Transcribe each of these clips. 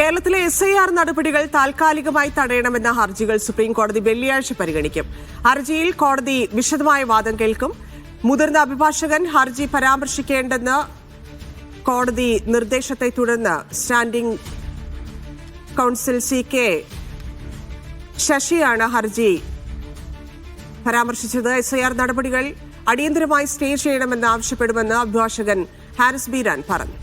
കേരളത്തിലെ SIR നടപടികൾ താൽക്കാലികമായി തടയണമെന്ന ഹർജികൾ സുപ്രീം കോടതി വെള്ളിയാഴ്ച പരിഗണിക്കും. ഹർജിയിൽ കോടതി വിശദമായ വാദം കേൾക്കും. മുതിർന്ന അഭിഭാഷകൻ ഹർജി പരാമർശിക്കേണ്ടെന്ന് കോടതി നിർദ്ദേശത്തെ തുടർന്ന് സ്റ്റാൻഡിംഗ് കൗൺസിൽ CK ശശിയാണ് ഹർജി പരാമർശിച്ചത്. SIR നടപടികൾ അടിയന്തരമായി സ്റ്റേ ചെയ്യണമെന്ന് ആവശ്യപ്പെടുമെന്ന് അഭിഭാഷകൻ ഹാരിസ് ബീരാൻ പറഞ്ഞു.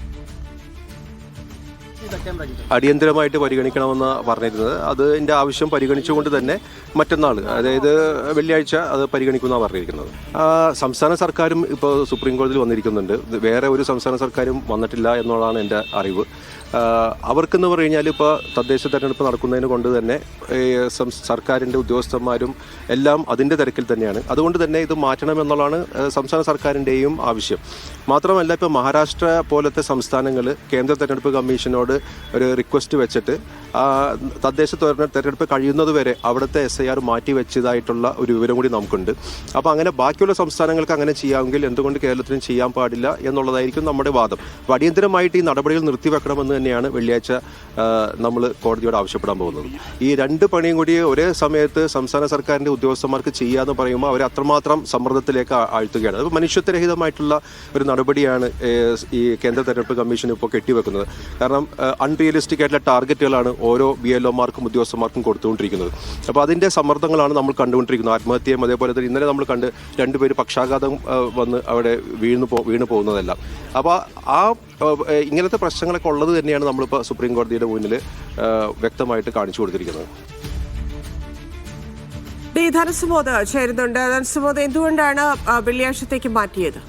അടിയന്തരമായിട്ട് പരിഗണിക്കണമെന്ന് പറഞ്ഞിരുന്നത് അതിൻ്റെ ആവശ്യം പരിഗണിച്ചുകൊണ്ട് തന്നെ മറ്റന്നാൾ, അതായത് വെള്ളിയാഴ്ച അത് പരിഗണിക്കുമെന്നാണ് പറഞ്ഞിരിക്കുന്നത്. സംസ്ഥാന സർക്കാരും ഇപ്പോൾ സുപ്രീം കോടതിയിൽ വന്നിരിക്കുന്നുണ്ട്. വേറെ ഒരു സംസ്ഥാന സർക്കാരും വന്നിട്ടില്ല എന്നുള്ളതാണ് എൻ്റെ അറിവ്. അവർക്കെന്ന് പറഞ്ഞു കഴിഞ്ഞാൽ ഇപ്പോൾ തദ്ദേശ തെരഞ്ഞെടുപ്പ് നടക്കുന്നതിന് കൊണ്ട് തന്നെ സർക്കാരിൻ്റെ ഉദ്യോഗസ്ഥന്മാരും എല്ലാം അതിൻ്റെ തിരക്കിൽ തന്നെയാണ്. അതുകൊണ്ട് തന്നെ ഇത് മാറ്റണമെന്നുള്ളതാണ് സംസ്ഥാന സർക്കാരിൻ്റെയും ആവശ്യം. മാത്രമല്ല, ഇപ്പോൾ മഹാരാഷ്ട്ര പോലത്തെ സംസ്ഥാനങ്ങൾ കേന്ദ്ര തെരഞ്ഞെടുപ്പ് കമ്മീഷനോട് ഒരു റിക്വസ്റ്റ് വെച്ചിട്ട് തദ്ദേശ തെരഞ്ഞെടുപ്പ് കഴിയുന്നത് വരെ അവിടുത്തെ SIR മാറ്റി വെച്ചതായിട്ടുള്ള ഒരു വിവരം കൂടി നമുക്കുണ്ട്. അപ്പോൾ അങ്ങനെ ബാക്കിയുള്ള സംസ്ഥാനങ്ങൾക്ക് അങ്ങനെ ചെയ്യാമെങ്കിൽ എന്തുകൊണ്ട് കേരളത്തിനും ചെയ്യാൻ പാടില്ല എന്നുള്ളതായിരിക്കും നമ്മുടെ വാദം. അപ്പോൾ അടിയന്തരമായിട്ട് ഈ നടപടികൾ നിർത്തിവെക്കണമെന്ന് തന്നെയാണ് വെള്ളിയാഴ്ച നമ്മൾ കോടതിയോട് ആവശ്യപ്പെടാൻ പോകുന്നത്. ഈ രണ്ട് പണിയും കൂടി ഒരേ സമയത്ത് സംസ്ഥാന സർക്കാരിൻ്റെ ഉദ്യോഗസ്ഥന്മാർക്ക് ചെയ്യാന്ന് പറയുമ്പോൾ അവരെ അത്രമാത്രം സമ്മർദ്ദത്തിലേക്ക് ആഴ്ത്തുകയാണ്. അത് മനുഷ്യത്വരഹിതമായിട്ടുള്ള ഒരു നടപടിയാണ് ഈ കേന്ദ്ര തെരഞ്ഞെടുപ്പ് കമ്മീഷൻ ഇപ്പോൾ കെട്ടിവെക്കുന്നത്. കാരണം അൺറിയലിസ്റ്റിക് ആയിട്ടുള്ള ടാർഗറ്റുകളാണ് ഓരോ BLOമാർക്കും ഉദ്യോഗസ്ഥന്മാർക്കും കൊടുത്തുകൊണ്ടിരിക്കുന്നത്. അപ്പോൾ അതിൻ്റെ സമ്മർദ്ദങ്ങളാണ് നമ്മൾ കണ്ടുകൊണ്ടിരിക്കുന്നത്. ആത്മഹത്യയും അതേപോലെ തന്നെ ഇന്നലെ നമ്മൾ കണ്ട് രണ്ടുപേര് പക്ഷാഘാതം വന്ന് അവിടെ വീണു പോകുന്നതെല്ലാം. അപ്പോൾ ഇങ്ങനത്തെ പ്രശ്നങ്ങളൊക്കെ ഉള്ളത് തന്നെയാണ് നമ്മളിപ്പോൾ സുപ്രീം കോടതിയുടെ മുന്നിൽ വ്യക്തമായിട്ട് കാണിച്ചു കൊടുത്തിരിക്കുന്നത്. ധനസുമോദ് ചേരുന്നുണ്ട്. ധനസുമോദ്, എന്തുകൊണ്ടാണ് വെള്ളിയാഴ്ചത്തേക്ക് മാറ്റിയത്?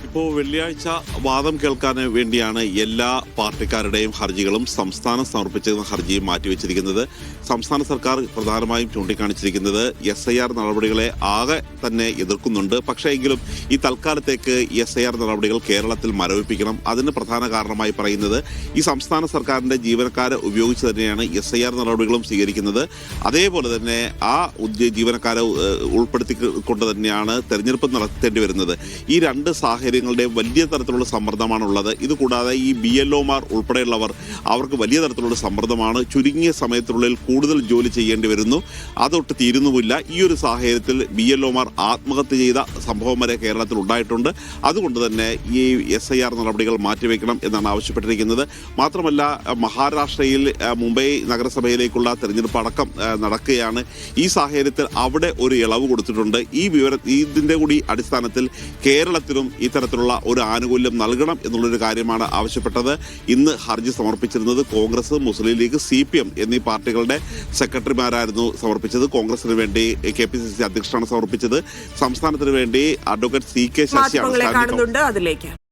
ഇപ്പോൾ വെള്ളിയാഴ്ച വാദം കേൾക്കാൻ വേണ്ടിയാണ് എല്ലാ പാർട്ടിക്കാരുടെയും ഹർജികളും സംസ്ഥാനം സമർപ്പിച്ചിരുന്ന ഹർജിയും മാറ്റിവെച്ചിരിക്കുന്നത്. സംസ്ഥാന സർക്കാർ പ്രധാനമായും ചൂണ്ടിക്കാണിച്ചിരിക്കുന്നത് SIR നടപടികളെ ആകെ തന്നെ എതിർക്കുന്നുണ്ട്. പക്ഷേ എങ്കിലും ഈ തൽക്കാലത്തേക്ക് SIR നടപടികൾ കേരളത്തിൽ മരവിപ്പിക്കണം. അതിന് പ്രധാന കാരണമായി പറയുന്നത് ഈ സംസ്ഥാന സർക്കാരിൻ്റെ ജീവനക്കാരെ ഉപയോഗിച്ച് തന്നെയാണ് SIR നടപടികളും സ്വീകരിക്കുന്നത്. അതേപോലെ തന്നെ ആ ജീവനക്കാരെ ഉൾപ്പെടുത്തിക്കൊണ്ട് തന്നെയാണ് തെരഞ്ഞെടുപ്പ് നടത്തേണ്ടി വരുന്നത്. ഈ രണ്ട് സാഹചര്യങ്ങളുടെയും വലിയ തരത്തിലുള്ള സമ്മർദ്ദമാണുള്ളത്. ഇതുകൂടാതെ ഈ BLOമാർ ഉൾപ്പെടെയുള്ളവർ അവർക്ക് വലിയ തരത്തിലുള്ള സമ്മർദ്ദമാണ്. ചുരുങ്ങിയ സമയത്തിനുള്ളിൽ കൂടുതൽ ജോലി ചെയ്യേണ്ടി വരുന്നു. അതൊട്ട് തീരുന്നുമില്ല. ഈ ഒരു സാഹചര്യത്തിൽ BLOമാർ ആത്മഹത്യ ചെയ്ത സംഭവം വരെ കേരളത്തിൽ ഉണ്ടായിട്ടുണ്ട്. അതുകൊണ്ട് തന്നെ ഈ SIR നടപടികൾ മാറ്റിവെക്കണം എന്നാണ് ആവശ്യപ്പെട്ടിരിക്കുന്നത്. മാത്രമല്ല, മഹാരാഷ്ട്രയിൽ മുംബൈ നഗരസഭയിലേക്കുള്ള തെരഞ്ഞെടുപ്പ് അടക്കം നടക്കുകയാണ്. ഈ സാഹചര്യത്തിൽ അവിടെ ഒരു ഇളവ് കൊടുത്തിട്ടുണ്ട്. ഇതിൻ്റെ കൂടി അടിസ്ഥാനത്തിൽ കേരളത്തിലും ഇത്തരത്തിലുള്ള ഒരു ആനുകൂല്യം നൽകണം എന്നുള്ളൊരു കാര്യമാണ് ആവശ്യപ്പെട്ടത്. ഇന്ന് ഹർജി സമർപ്പിച്ചിരുന്നത് കോൺഗ്രസ്, മുസ്ലിം ലീഗ്, CPM എന്നീ പാർട്ടികളുടെ സെക്രട്ടറിമാരായിരുന്നു സമർപ്പിച്ചത്. കോൺഗ്രസിന് വേണ്ടി KPCC അധ്യക്ഷനാണ് സമർപ്പിച്ചത്. സംസ്ഥാനത്തിന് വേണ്ടി അഡ്വക്കേറ്റ് CK ശശിയാണ്.